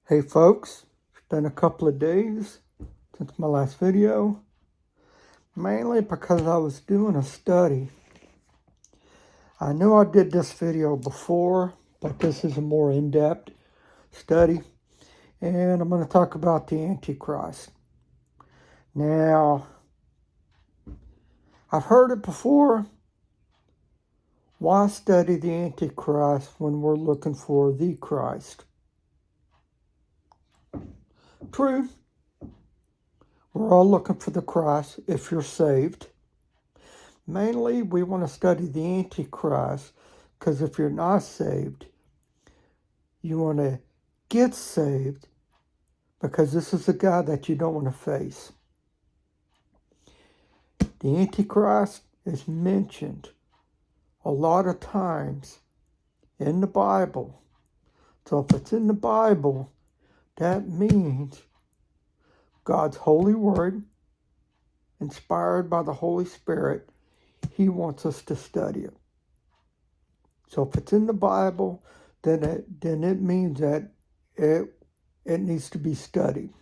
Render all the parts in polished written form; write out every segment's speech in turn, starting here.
Hey folks, it's been a couple of days since my last video, mainly because I was doing a study. I know I did this video before, but this is a more in-depth study, and I'm going to talk about the Antichrist. Now, I've heard it before. Why study the Antichrist when we're looking for the Christ? True. We're all looking for the Christ if you're saved. Mainly, we want to study the Antichrist because if you're not saved, you want to get saved because this is the guy that you don't want to face. The Antichrist is mentioned a lot of times in the Bible. So if it's in the Bible, that means God's holy word, inspired by the Holy Spirit, He wants us to study it. So if it's in the Bible, then it means that it needs to be studied.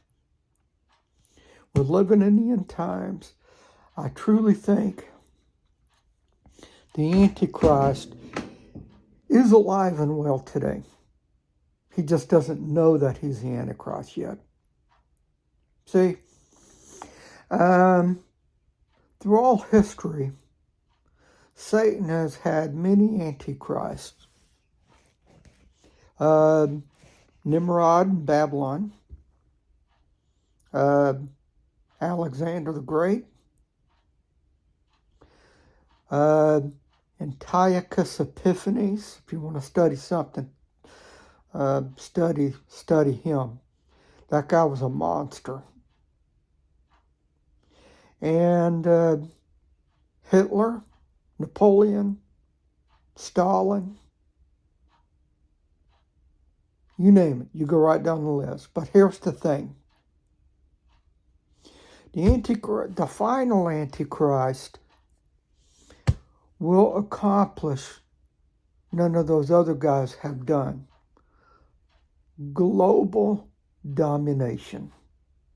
We're living in the end times. I truly think the Antichrist is alive and well today. He just doesn't know that he's the Antichrist yet. See, through all history, Satan has had many antichrists. Nimrod in Babylon, Alexander the Great, Antiochus Epiphanes. If you want to study something, study him. That guy was a monster. And Hitler, Napoleon, Stalin, you name it. You go right down the list. But here's the thing. The final Antichrist will accomplish none of those other guys have done. Global domination.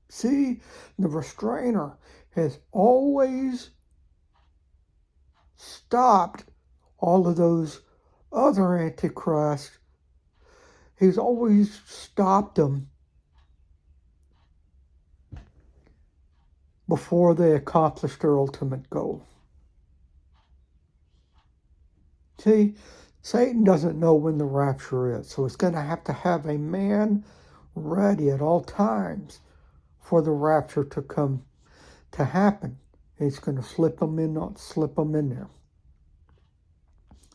See, the restrainer has always stopped all of those other antichrists. He's always stopped them before they accomplish their ultimate goal. See, Satan doesn't know when the rapture is, so he's going to have a man ready at all times for the rapture to come to happen. He's going to slip them in there.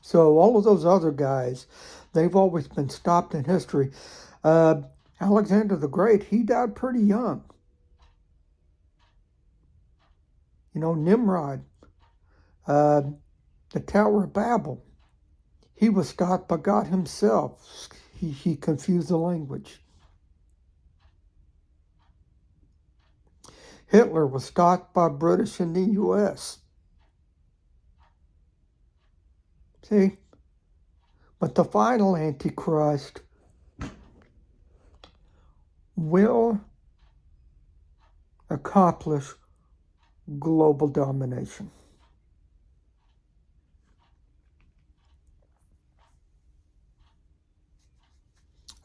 So all of those other guys, they've always been stopped in history. Alexander the Great, he died pretty young. You know, Nimrod, the Tower of Babel, he was stopped by God himself. He confused the language. Hitler was stopped by British in the U.S. See? But the final Antichrist will accomplish global domination.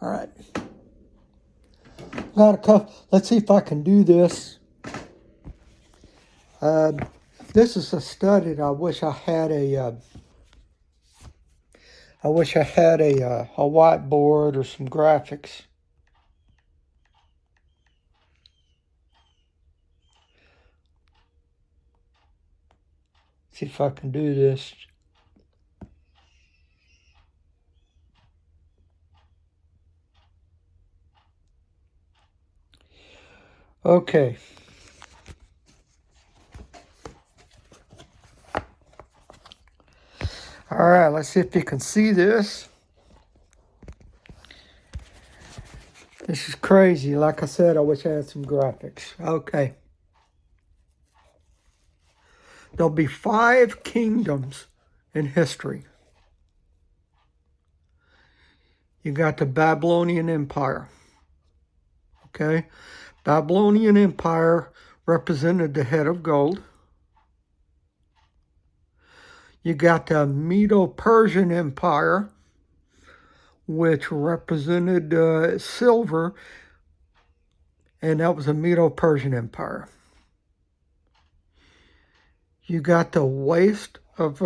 All right. Let's see if I can do this. This is a study that I wish I had a whiteboard or some graphics. See if I can do this. Okay. All right, let's see if you can see this. This is crazy. Like I said, I wish I had some graphics. Okay. There'll be 5 kingdoms in history. You got the Babylonian Empire. Okay. Babylonian Empire represented the head of gold. You got the Medo-Persian Empire, which represented silver, and that was the Medo-Persian Empire. You got the waste of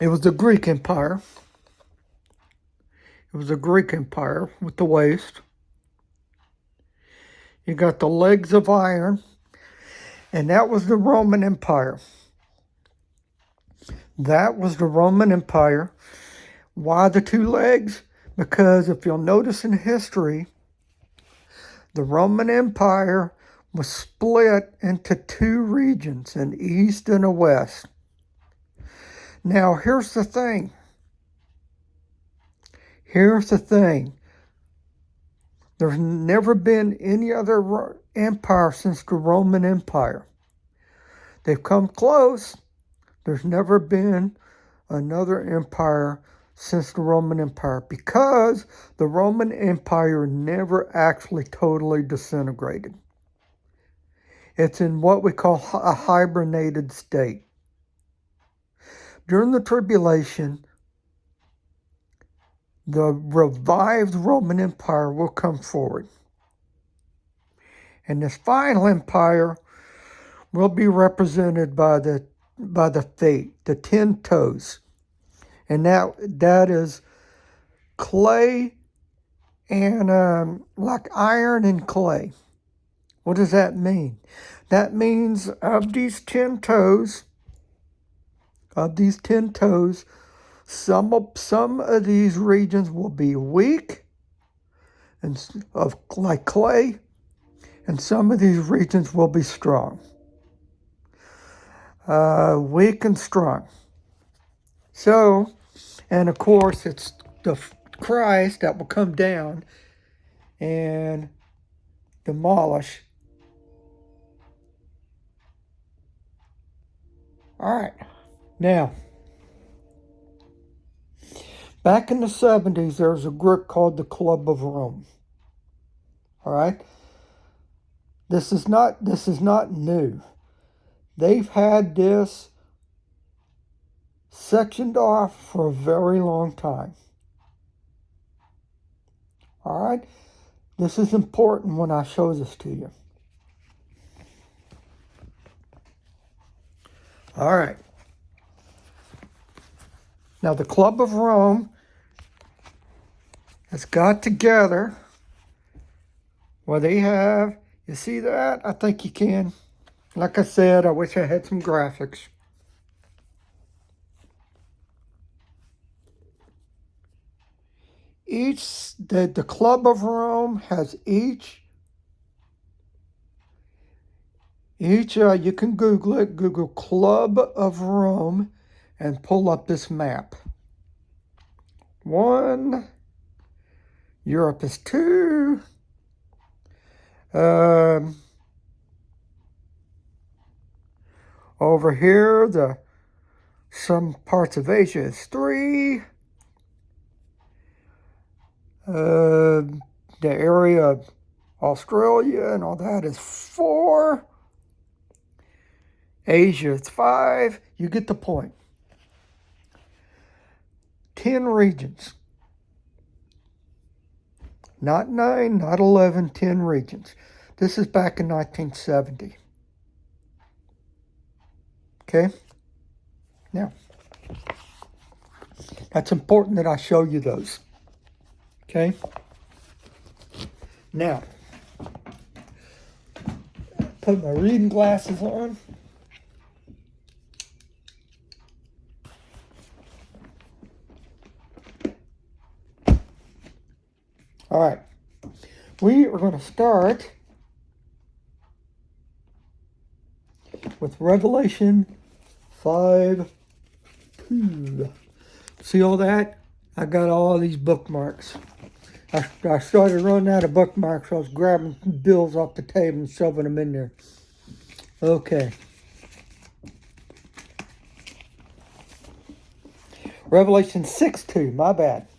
it was the Greek Empire. It was the Greek Empire with the waste. You got the legs of iron, and that was the Roman Empire. That was the Roman Empire. Why the two legs? Because if you'll notice in history, the Roman Empire was split into two regions, an east and a west. Now, here's the thing. Here's the thing. There's never been any other empire since the Roman Empire. They've come close. There's never been another empire since the Roman Empire, because the Roman Empire never actually totally disintegrated. It's in what we call a hibernated state. During the tribulation, the revived Roman Empire will come forward. And this final empire will be represented by the fate, the 10 toes. And that is clay and like iron and clay. What does that mean? That means of these 10 toes, some of these regions will be weak and like clay, and some of these regions will be strong. Weak and strong. So, and of course, it's the Christ that will come down and demolish. All right. Now, back in the 70s, there was a group called the Club of Rome. All right. This is not new. They've had this sectioned off for a very long time. All right? This is important when I show this to you. All right. Now, the Club of Rome has got together where they have, you see that? I think you can. Like I said, I wish I had some graphics. The Club of Rome has each you can Google it, Google Club of Rome, and pull up this map. 1, Europe is 2, over here, some parts of Asia is 3, the area of Australia and all that is 4, Asia is 5. You get the point. 10 regions. Not 9, not 11, 10 regions. This is back in 1970. Okay? Now, that's important that I show you those. Okay? Now, put my reading glasses on. All right. We are going to start with Revelation 5:2. See all that? I got all these bookmarks. I started running out of bookmarks, so I was grabbing bills off the table and shoving them in there. Okay. Revelation 6:2, my bad.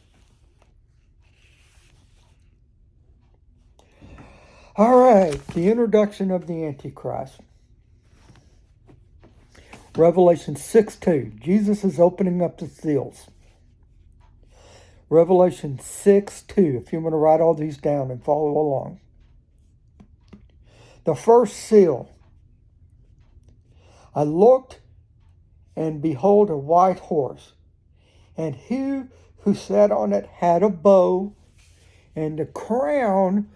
All right, the introduction of the Antichrist. Revelation 6:2, Jesus is opening up the seals. Revelation 6:2, if you want to write all these down and follow along. The first seal. I looked, and behold, a white horse, and he who sat on it had a bow, and the crown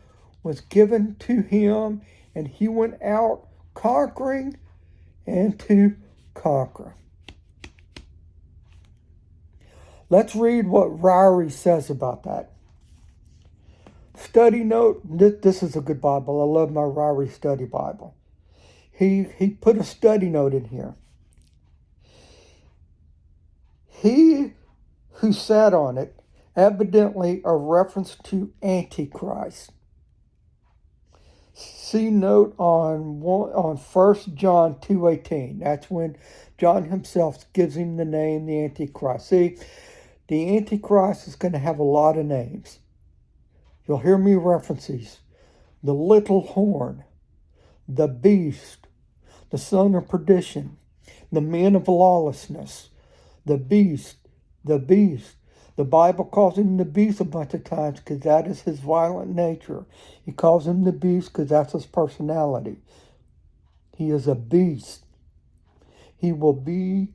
was given to him, and he went out conquering and to conquer. Let's read what Ryrie says about that. Study note, this is a good Bible. I love my Ryrie study Bible. He put a study note in here. He who sat on it, evidently a reference to Antichrist. See note on 1 John 2:18. That's when John himself gives him the name, the Antichrist. See, the Antichrist is going to have a lot of names. You'll hear me reference these. The little horn, the beast, the son of perdition, the man of lawlessness, the beast, the beast. The Bible calls him the beast a bunch of times because that is his violent nature. He calls him the beast because that's his personality. He is a beast. He will be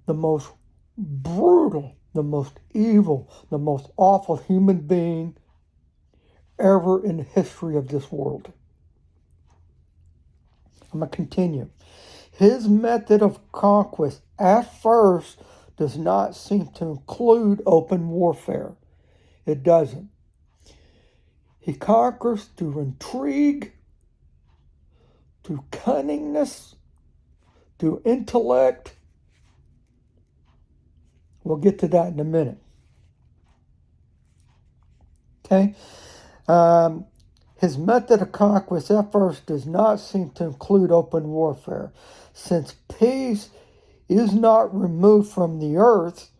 the most brutal, the most evil, the most awful human being ever in the history of this world. I'm going to continue. His method of conquest at first does not seem to include open warfare. It doesn't. He conquers through intrigue, through cunningness, through intellect. We'll get to that in a minute. Okay? His method of conquest at first does not seem to include open warfare, since peace is not removed from the earth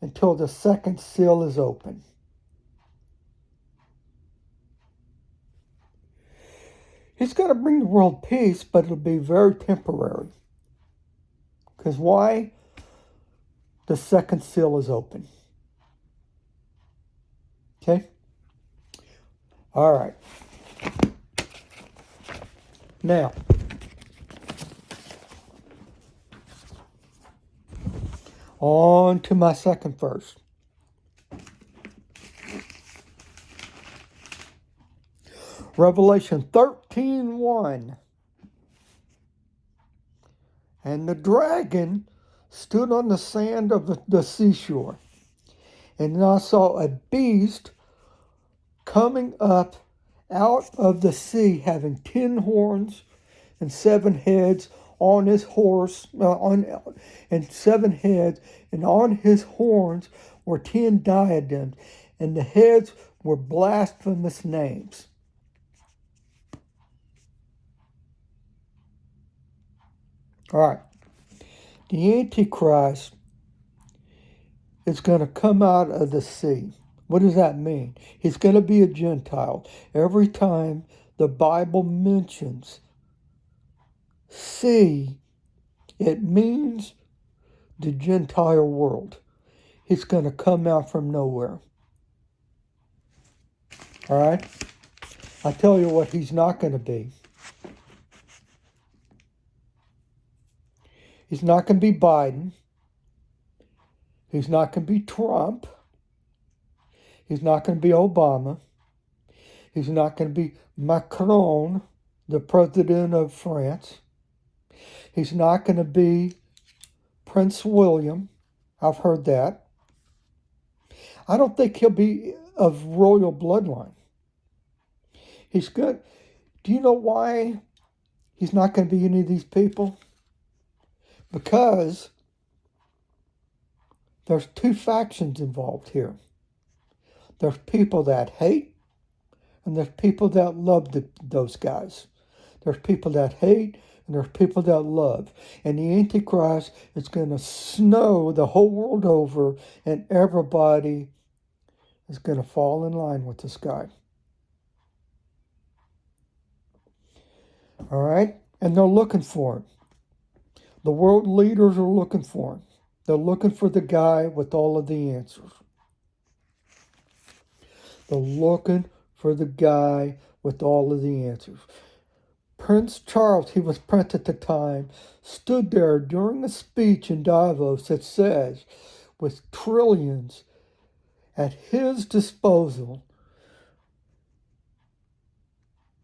until the second seal is open. He's going to bring the world peace, but it'll be very temporary. Because why? The second seal is open. Okay? All right. Now, on to my second verse. Revelation 13:1. And the dragon stood on the sand of the seashore, and I saw a beast coming up out of the sea, having 10 horns and 7 heads on his horse, and 7 heads, and on his horns were 10 diadems, and the heads were blasphemous names. All right. The Antichrist is going to come out of the sea. What does that mean? He's going to be a Gentile. Every time the Bible mentions sea, it means the Gentile world. He's going to come out from nowhere. All right? I tell you what he's not going to be. He's not going to be Biden. He's not going to be Trump. He's not going to be Obama. He's not going to be Macron, the president of France. He's not going to be Prince William. I've heard that. I don't think he'll be of royal bloodline. He's good. Do you know why he's not going to be any of these people? Because there's 2 factions involved here. There's people that hate, and there's people that love those guys. There's people that hate, and there's people that love. And the Antichrist is going to snow the whole world over, and everybody is going to fall in line with this guy. All right? And they're looking for him. The world leaders are looking for him. They're looking for the guy with all of the answers. They're looking for the guy with all of the answers. Prince Charles, he was prince at the time, stood there during a speech in Davos that says, with trillions at his disposal,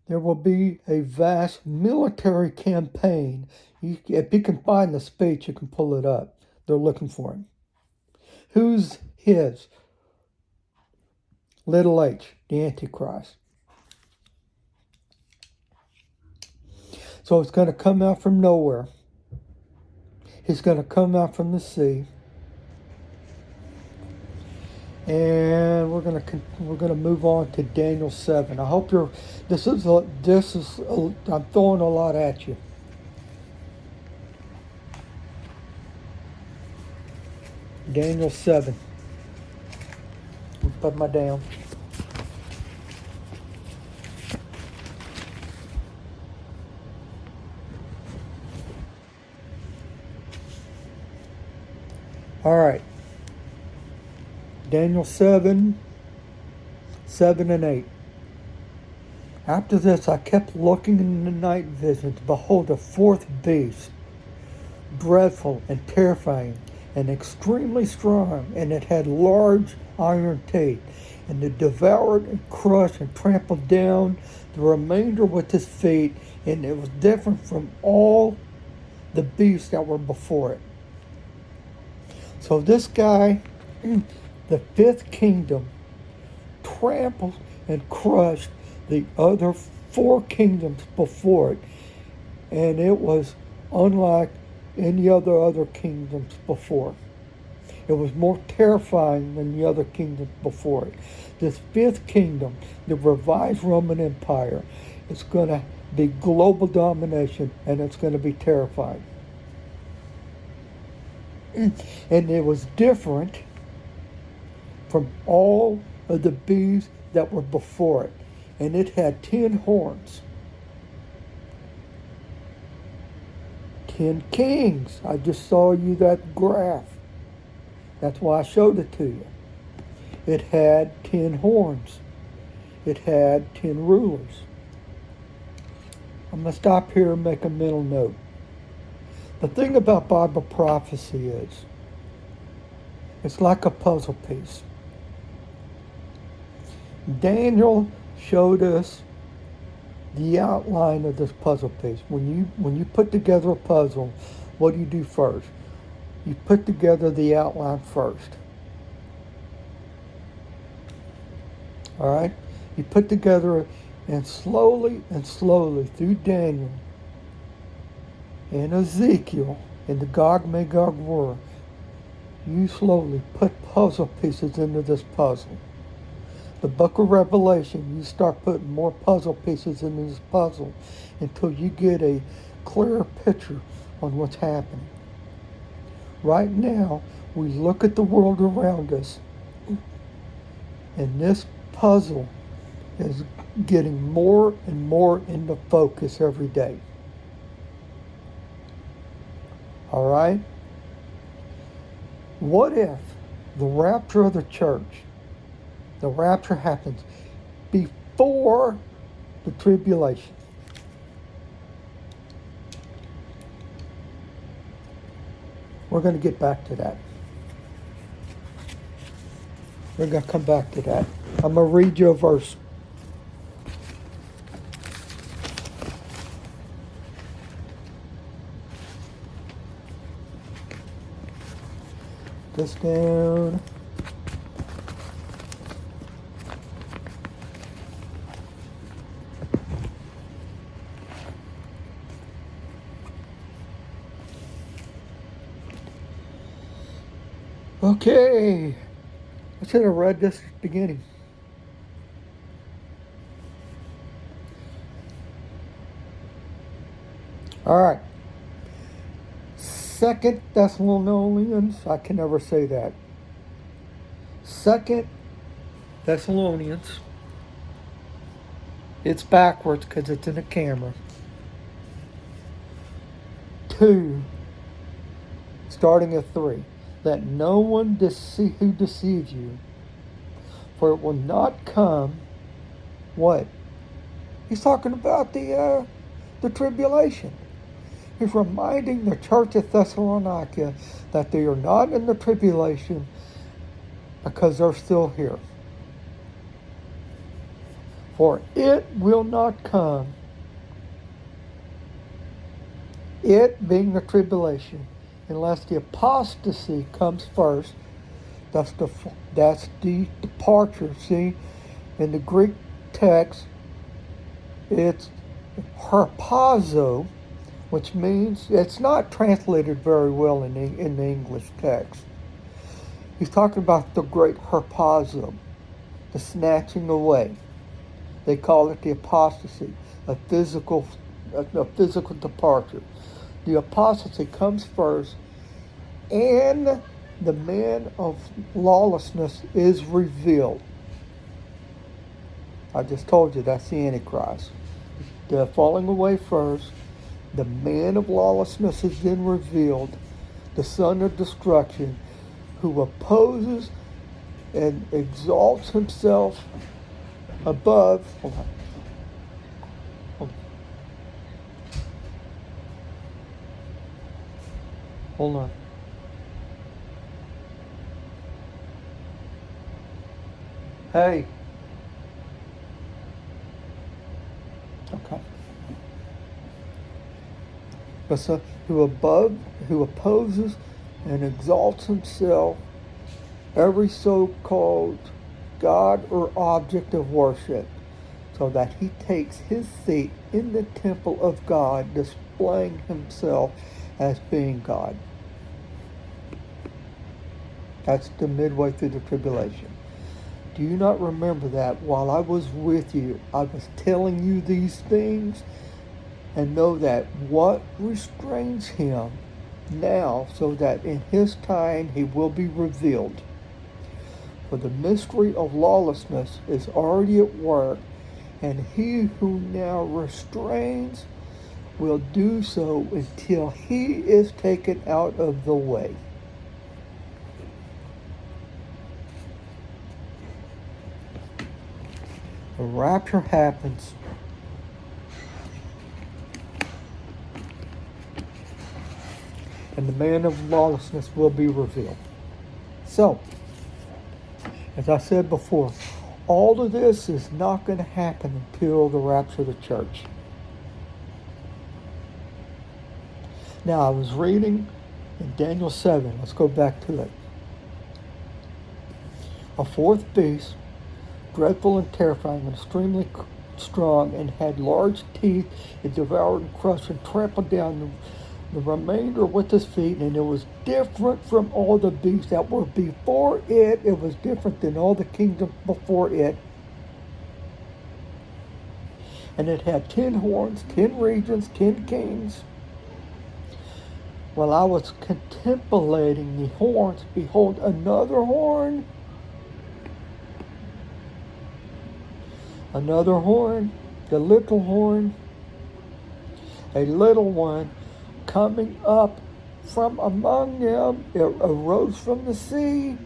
there will be a vast military campaign. If you can find the speech, you can pull it up. They're looking for him. Who's his? Little h, the Antichrist. So it's going to come out from nowhere. He's going to come out from the sea. And we're going to move on to Daniel 7. I hope I'm throwing a lot at you. Daniel 7. Put my down. All right. Daniel 7, 7 and 8. After this, I kept looking in the night visions. Behold, a fourth beast, dreadful and terrifying and extremely strong, and it had large iron teeth, and it devoured and crushed and trampled down the remainder with his feet, and it was different from all the beasts that were before it. So this guy, the fifth kingdom, trampled and crushed the other four kingdoms before it, and it was unlike any other kingdoms before. It was more terrifying than the other kingdoms before it. This fifth kingdom, the revised Roman Empire, is going to be global domination, and it's going to be terrifying. And it was different from all of the beasts that were before it. And it had 10 horns. 10 kings. I just saw you that graph. That's why I showed it to you. It had 10 horns. It had 10 rulers. I'm going to stop here and make a mental note. The thing about Bible prophecy is, it's like a puzzle piece. Daniel showed us the outline of this puzzle piece. When you put together a puzzle, what do you do first? You put together the outline first. All right? You put together, and slowly through Daniel and Ezekiel and the Gog-Magog war, you slowly put puzzle pieces into this puzzle. The book of Revelation, you start putting more puzzle pieces into this puzzle until you get a clearer picture on what's happening. Right now, we look at the world around us, and this puzzle is getting more and more into focus every day. All right? What if the rapture of the church, the rapture happens before the tribulation? We're going to get back to that. We're going to come back to that. I'm going to read you a verse. This down. Okay. I should have read this at the beginning. All right. Second Thessalonians, I can never say that. Second Thessalonians, it's backwards because it's in the camera. 2, starting at 3. Let no one who deceives you, for it will not come. What? He's talking about the tribulation. He's reminding the church of Thessalonica that they are not in the tribulation because they're still here. For it will not come, it being the tribulation, unless the apostasy comes first. That's the departure. See, in the Greek text, it's harpazo, which means it's not translated very well in the English text. He's talking about the great harpazo, the snatching away. They call it the apostasy, a physical departure. The apostasy comes first, and the man of lawlessness is revealed. I just told you that's the Antichrist. The falling away first, the man of lawlessness is then revealed, the son of destruction, who opposes and exalts himself above. Hold on. Hey. Okay. So, who opposes and exalts himself, every so-called God or object of worship, so that he takes his seat in the temple of God, displaying himself as being God. That's the midway through the tribulation. Do you not remember that while I was with you, I was telling you these things? And know that what restrains him now, so that in his time he will be revealed. For the mystery of lawlessness is already at work, and he who now restrains will do so until he is taken out of the way. The rapture happens. And the man of lawlessness will be revealed. So, as I said before, all of this is not going to happen until the rapture of the church. Now, I was reading in Daniel 7. Let's go back to it. A fourth beast, dreadful and terrifying and extremely strong, and had large teeth, it devoured and crushed and trampled down the remainder with his feet, and it was different from all the beasts that were before it. It was different than all the kingdoms before it. And it had 10 horns, 10 regions, 10 kings. While I was contemplating the horns, behold, another horn. Another horn, the little horn, a little one, coming up from among them, it arose from the sea.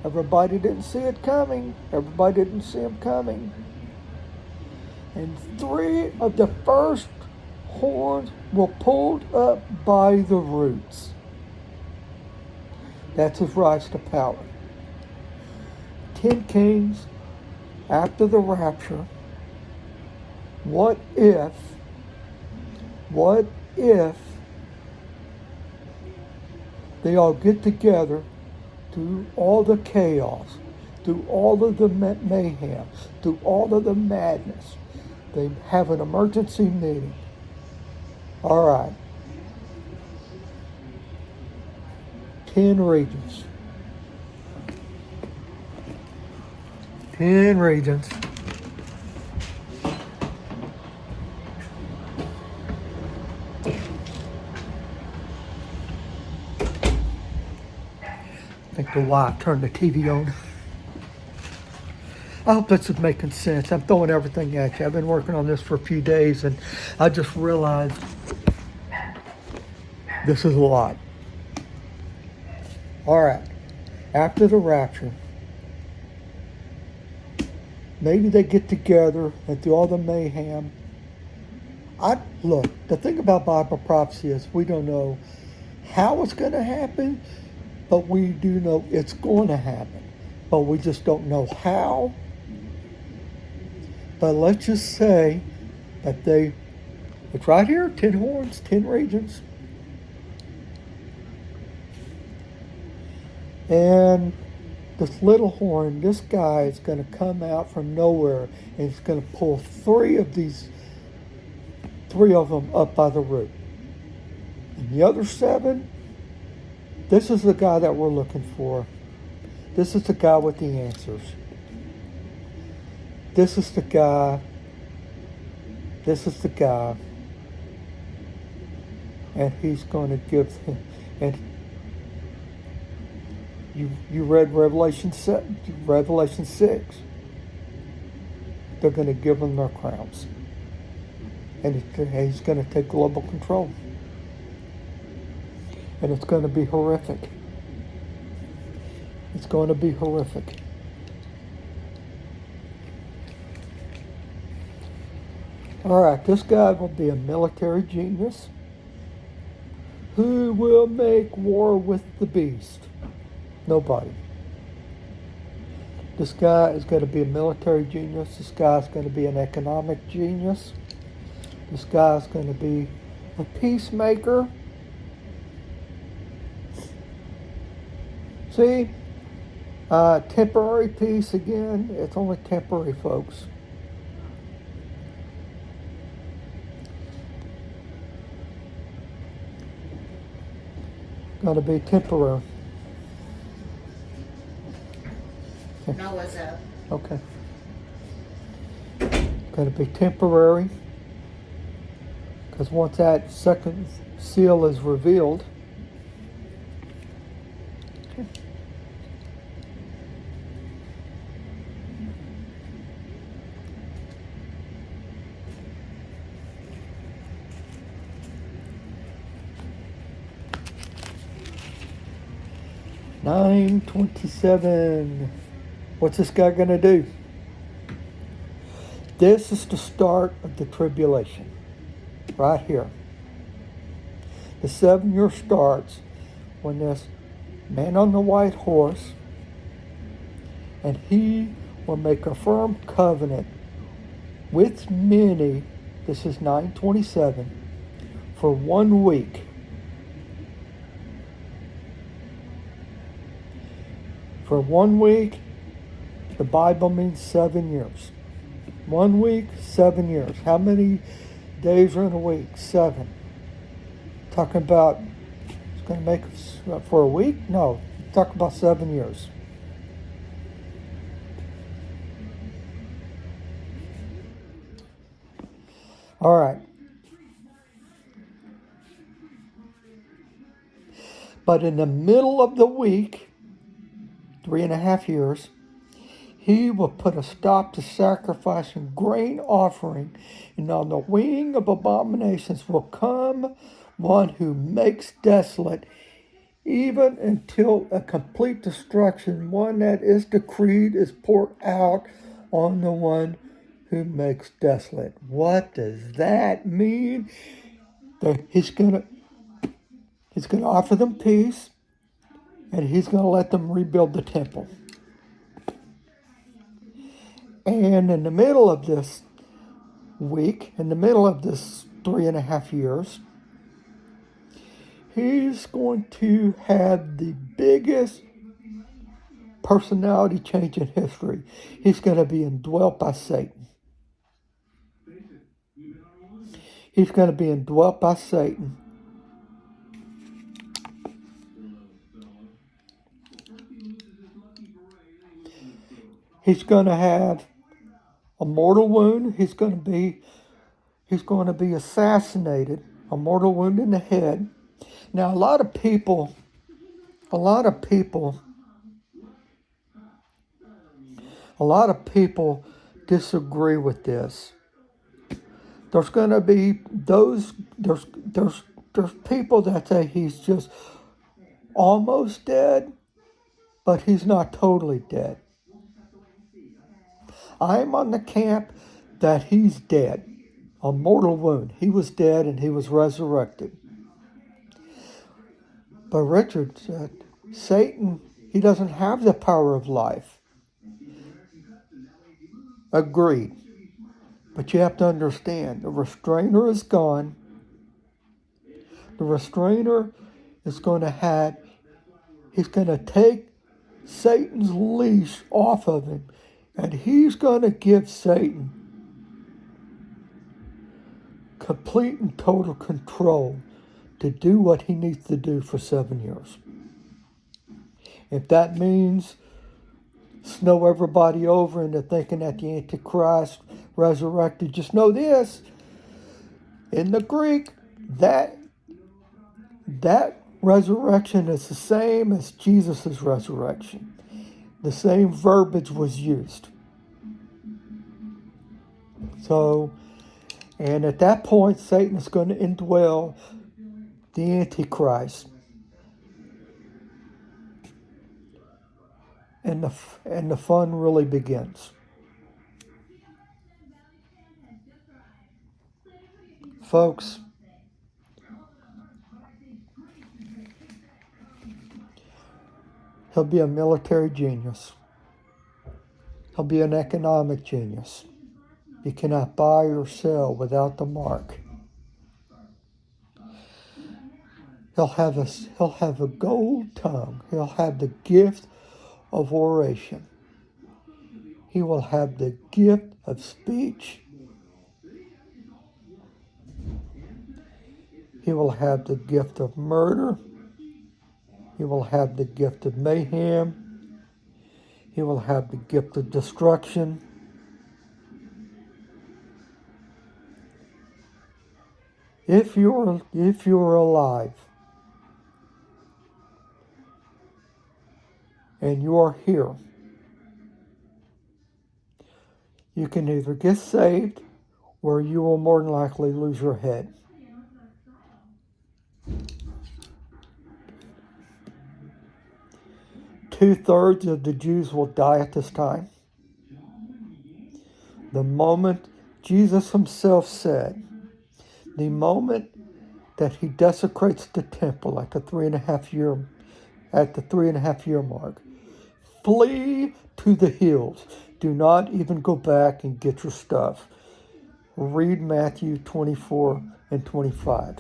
Everybody didn't see it coming. Everybody didn't see him coming. And 3 of the first horns were pulled up by the roots. That's his rise to power. 10 kings after the rapture. What if they all get together through all the chaos, through all of the mayhem, through all of the madness? They have an emergency meeting. All right. 10 regions. 10 regions. think the wife turned the TV on. I hope this is making sense. I'm throwing everything at you. I've been working on this for a few days, and I just realized this is a lot. All right. After the rapture, maybe they get together and do all the mayhem. Look, the thing about Bible prophecy is we don't know how it's going to happen, but we do know it's going to happen. But we just don't know how. But let's just say that it's right here, 10 horns, 10 regions. And this little horn, this guy is going to come out from nowhere, and he's going to pull three of them up by the root. And the other 7, this is the guy that we're looking for. This is the guy with the answers. This is the guy. This is the guy. And he's going to give him. And you read Revelation 6. They're going to give them their crowns. And he's going to take global control. And it's going to be horrific. It's going to be horrific. All right, this guy will be a military genius who will make war with the beast. Nobody. This guy is going to be a military genius. This guy is going to be an economic genius. This guy is going to be a peacemaker. See, temporary peace again. It's only temporary, folks. Going to be temporary. No, what's up? Okay. Going to be temporary. Because once that second seal is revealed, okay. $9.27. What's this guy going to do? This is the start of the tribulation. Right here. The 7-year starts when this man on the white horse, and he will make a firm covenant with many, this is 9:27, for 1 week. For 1 week, the Bible means 7 years. 1 week, 7 years. How many days are in a week? 7. Talking about, it's going to make for a week? No, talk about 7 years. All right. But in the middle of the week, 3.5 years, he will put a stop to sacrifice and grain offering, and on the wing of abominations will come one who makes desolate, even until a complete destruction, one that is decreed, is poured out on the one who makes desolate. What does that mean? He's gonna offer them peace, and he's gonna let them rebuild the temple. And in the middle of this week, in the middle of this 3.5 years, he's going to have the biggest personality change in history. He's going to be indwelt by Satan. He's going to be indwelt by Satan. He's going to have a mortal wound. He's going to be assassinated. A mortal wound in the head. Now, a lot of people A lot of people disagree with this. There's going to be there's people that say he's just almost dead, but he's not totally dead. I'm on the camp that he's dead, a mortal wound. He was dead and he was resurrected. But Richard said, Satan, he doesn't have the power of life. Agreed. But you have to understand, the restrainer is gone. The restrainer is going to he's going to take Satan's leash off of him, and he's going to give Satan complete and total control to do what he needs to do for 7 years. If that means snow everybody over into thinking that the Antichrist resurrected, just know this, in the Greek, that resurrection is the same as Jesus' resurrection. The same verbiage was used. So, and at that point, Satan is going to indwell the Antichrist. And the fun really begins. Folks, he'll be a military genius. He'll be an economic genius. You cannot buy or sell without the mark. He'll have a gold tongue. He'll have the gift of oration. He will have the gift of speech. He will have the gift of murder. He will have the gift of mayhem. He will have the gift of destruction. If you're alive and you are here, you can either get saved or you will more than likely lose your head. Two-thirds of the Jews will die at this time. The moment Jesus himself said, the moment that he desecrates the temple at the 3.5 year mark, flee to the hills. Do not even go back and get your stuff. Read Matthew 24 and 25.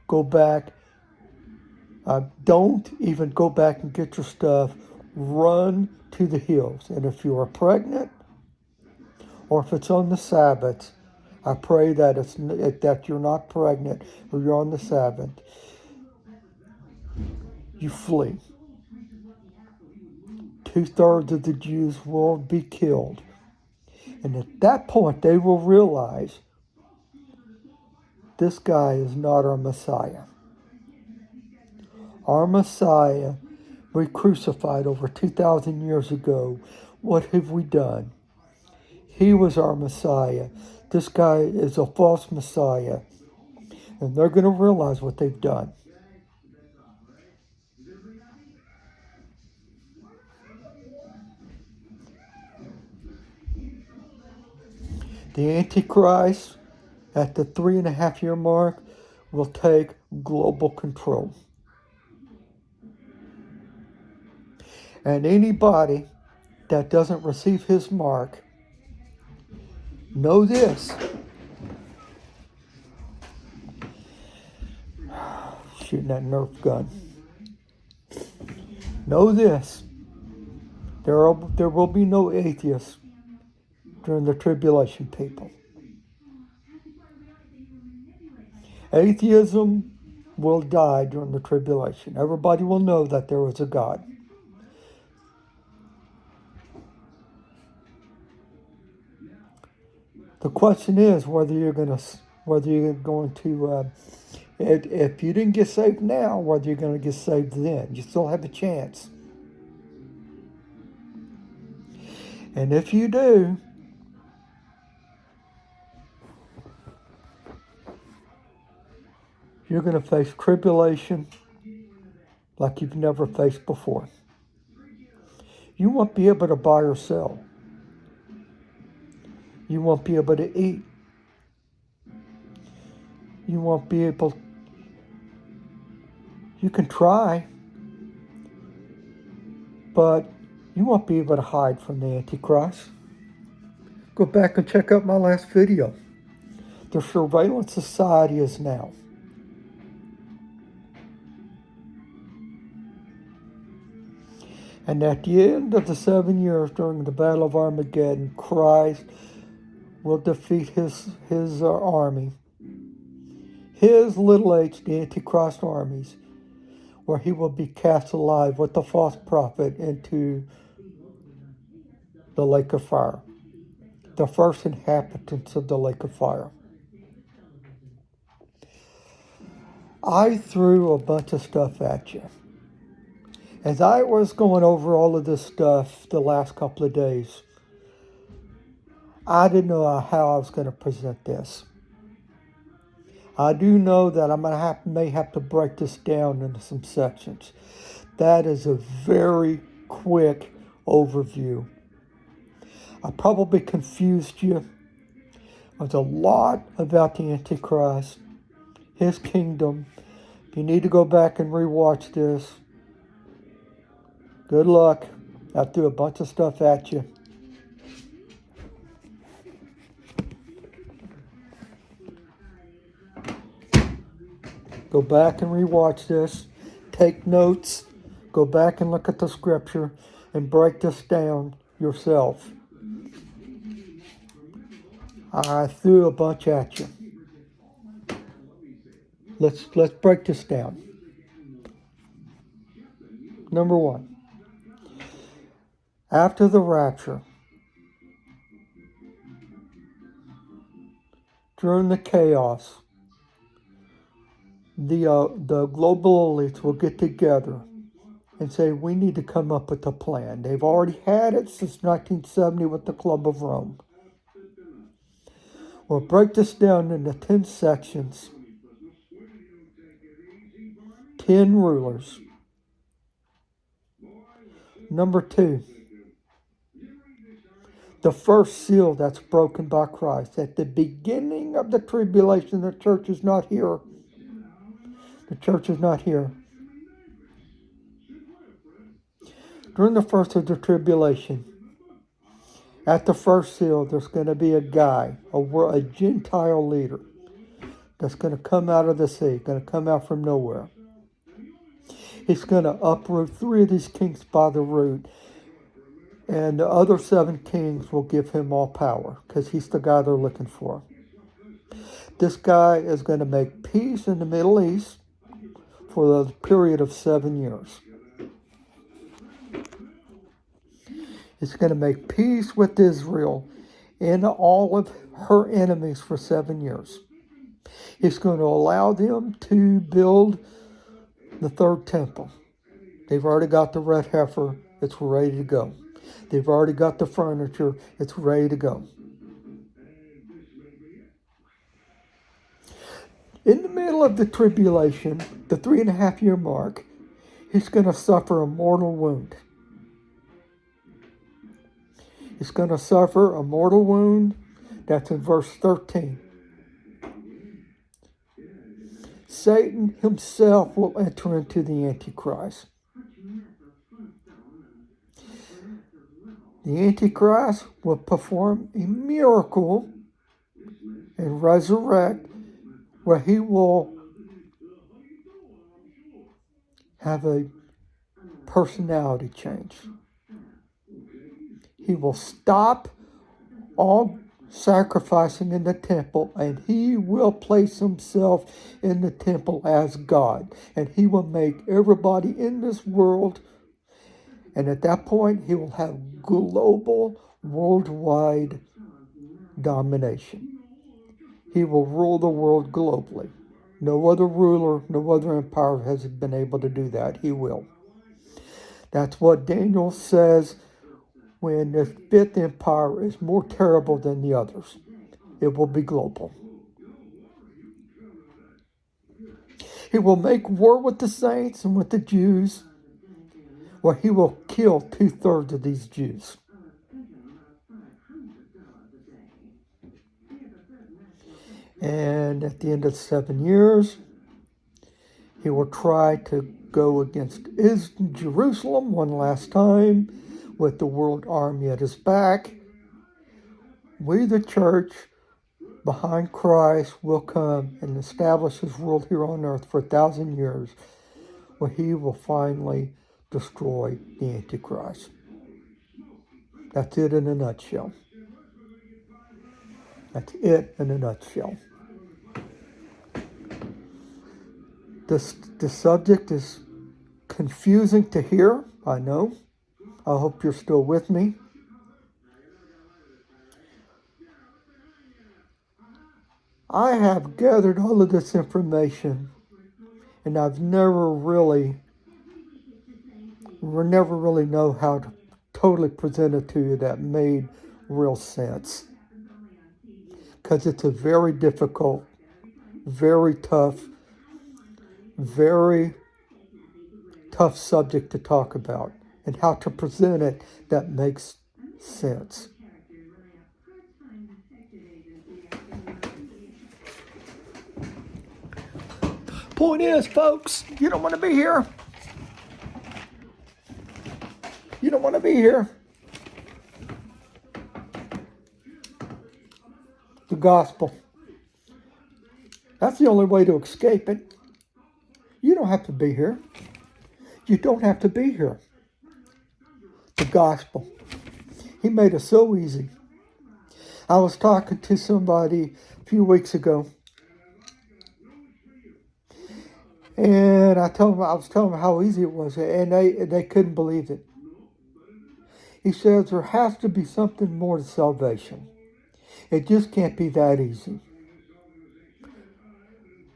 Go back. Don't even go back and get your stuff. Run to the hills. And if you are pregnant, or if it's on the Sabbath, I pray that that you're not pregnant or you're on the Sabbath. You flee. Two-thirds of the Jews will be killed. And at that point, they will realize this guy is not our Messiah. Our Messiah, we crucified over 2,000 years ago. What have we done? He was our Messiah. This guy is a false Messiah. And they're going to realize what they've done. The Antichrist, at the 3.5 year mark, will take global control. And anybody that doesn't receive his mark, know this. Shooting that Nerf gun. Know this. There will be no atheists during the tribulation, people. Atheism will die during the tribulation. Everybody will know that there was a God. The question is whether you're going to, if you didn't get saved now, whether you're going to get saved then. You still have a chance. And if you do, you're going to face tribulation like you've never faced before. You won't be able to buy or sell. You won't be able to eat. You won't be able. You can try, but you won't be able to hide from the Antichrist. Go back and check out my last video. The surveillance society is now. And at the end of the 7 years during the Battle of Armageddon, Christ will defeat his army, his little h, the Antichrist armies, where he will be cast alive with the false prophet into the lake of fire, the first inhabitants of the lake of fire. I threw a bunch of stuff at you. As I was going over all of this stuff the last couple of days, I didn't know how I was going to present this. I do know that I'm going to may have to break this down into some sections. That is a very quick overview. I probably confused you. There's a lot about the Antichrist, his kingdom. If you need to go back and rewatch this, good luck. I threw a bunch of stuff at you. Go back and rewatch this. Take notes. Go back and look at the scripture and break this down yourself. I threw a bunch at you. Let's break this down. Number one, after the rapture, during the chaos, the global elites will get together and say, we need to come up with a plan. They've already had it since 1970 with the Club of Rome. We'll break this down into 10 sections, 10 rulers. Number two, the first seal that's broken by Christ. At the beginning of the tribulation, the church is not here. The church is not here. During the first of the tribulation, at the first seal, there's going to be a guy, a Gentile leader, that's going to come out of the sea, going to come out from nowhere. He's going to uproot 3 of these kings by the root, and the other 7 kings will give him all power, because he's the guy they're looking for. This guy is going to make peace in the Middle East for the period of 7 years. He's going to make peace with Israel and all of her enemies for 7 years. He's going to allow them to build the third temple. They've already got the red heifer. It's ready to go. They've already got the furniture. It's ready to go. In the middle of the tribulation, the 3.5-year mark, he's going to suffer a mortal wound. He's going to suffer a mortal wound. That's in verse 13. Satan himself will enter into the Antichrist. The Antichrist will perform a miracle and resurrect, where he will have a personality change. He will stop all sacrificing in the temple, and he will place himself in the temple as God. And he will make everybody in this world, and at that point, he will have global, worldwide domination. He will rule the world globally. No other ruler, no other empire has been able to do that. He will. That's what Daniel says when this fifth empire is more terrible than the others. It will be global. He will make war with the saints and with the Jews, where he will kill 2/3 of these Jews. And at the end of 7 years, he will try to go against Jerusalem one last time with the world army at his back. We, the church, behind Christ, will come and establish his rule here on earth for 1,000 years, where he will finally destroy the Antichrist. That's it in a nutshell. That's it in a nutshell. The subject is confusing to hear, I know. I hope you're still with me. I have gathered all of this information, and I've never really know how to totally present it to you that made real sense. Because it's a very difficult, very tough subject to talk about, and how to present it that makes sense. Point is, folks, you don't want to be here. You don't want to be here. The gospel. That's the only way to escape it. You don't have to be here. You don't have to be here. The gospel. He made it so easy. I was talking to somebody a few weeks ago, and I was telling them how easy it was, and they couldn't believe it. He says there has to be something more to salvation. It just can't be that easy.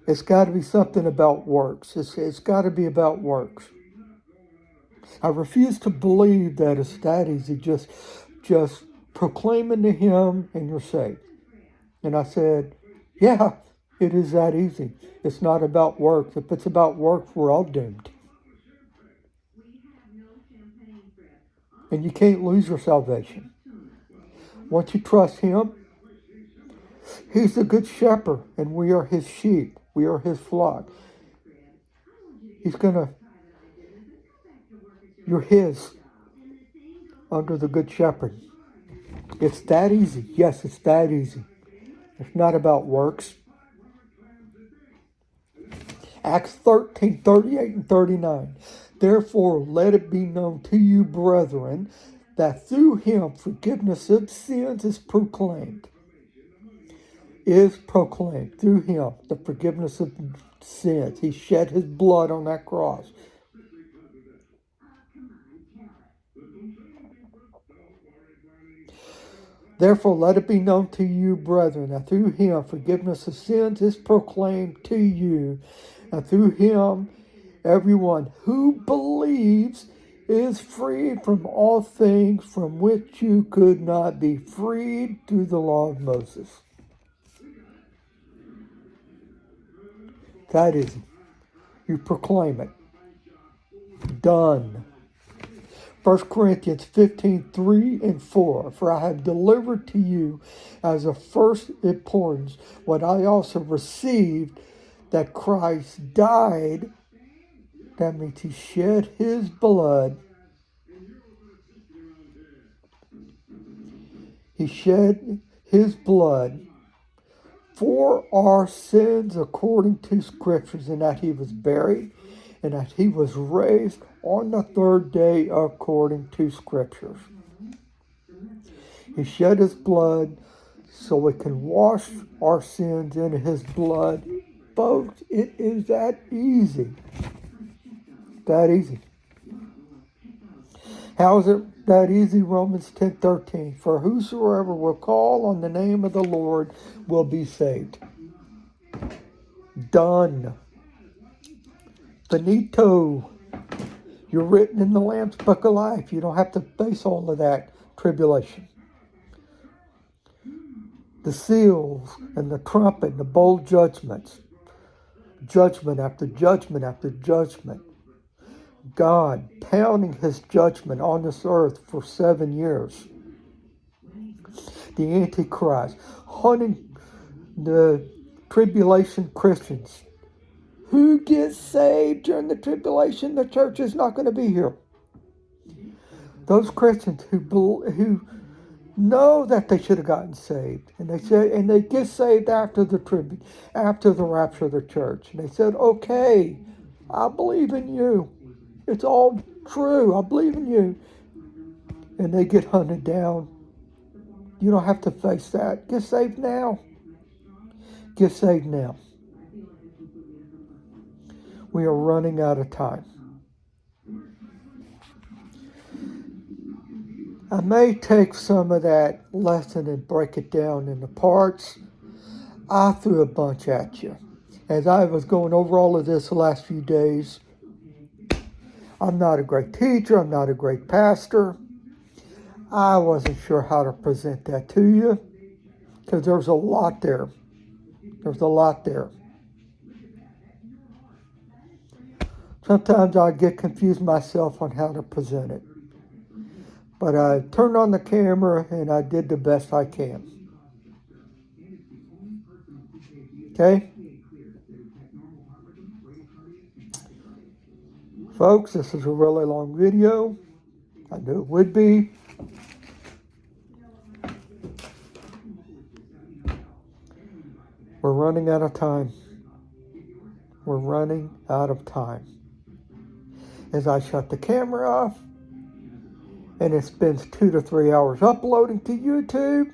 It's got to be something about works. It's got to be about works. I refuse to believe that it's that easy, just proclaiming to him and you're saved. And I said, yeah, it is that easy. It's not about works. If it's about works, we're all doomed. And you can't lose your salvation. Once you trust him, he's the good shepherd, and we are his sheep. We are his flock. You're his under the good shepherd. It's that easy. Yes, it's that easy. It's not about works. Acts 13, 38 and 39. Therefore, let it be known to you, brethren, that through him forgiveness of sins is proclaimed. Through him, the forgiveness of sins. He shed his blood on that cross. Therefore, let it be known to you, brethren, that through him forgiveness of sins is proclaimed to you, and through him everyone who believes is freed from all things from which you could not be freed through the law of Moses. That is, you proclaim it. Done. 1 Corinthians 15, 3 and 4. For I have delivered to you as of first importance what I also received, that Christ died. That means he shed his blood. He shed his blood for our sins according to scriptures, and that he was buried, and that he was raised on the third day according to scriptures. He shed his blood so we can wash our sins in his blood. Folks, it is that easy. That easy. How is it that easy? Romans 10:13. For whosoever will call on the name of the Lord will be saved. Done. Finito. You're written in the Lamb's Book of Life. You don't have to face all of that. tribulation. The seals and the trumpet and the bowl judgments. Judgment after judgment after judgment. God pounding his judgment on this earth for 7 years. The Antichrist hunting the tribulation Christians. Who gets saved during the tribulation? The church is not going to be here. Those Christians who know that they should have gotten saved, and they get saved after the rapture of the church, and they said, "Okay, I believe in you. It's all true. I believe in you," and they get hunted down. You don't have to face that. Get saved now. Get saved now. We are running out of time. I may take some of that lesson and break it down into parts. I threw a bunch at you. As I was going over all of this the last few days, I'm not a great teacher. I'm not a great pastor. I wasn't sure how to present that to you because there's a lot there. There's a lot there. Sometimes I get confused myself on how to present it. But I turned on the camera and I did the best I can. Okay? Folks, this is a really long video. I knew it would be. We're running out of time. We're running out of time. As I shut the camera off, and it spends 2 to 3 hours uploading to YouTube.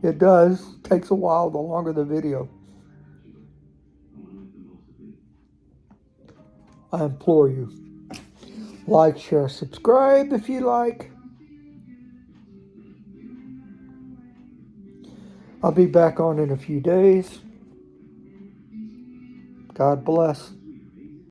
It does. It takes a while the longer the video. I implore you, like, share, subscribe if you like. I'll be back on in a few days. God bless.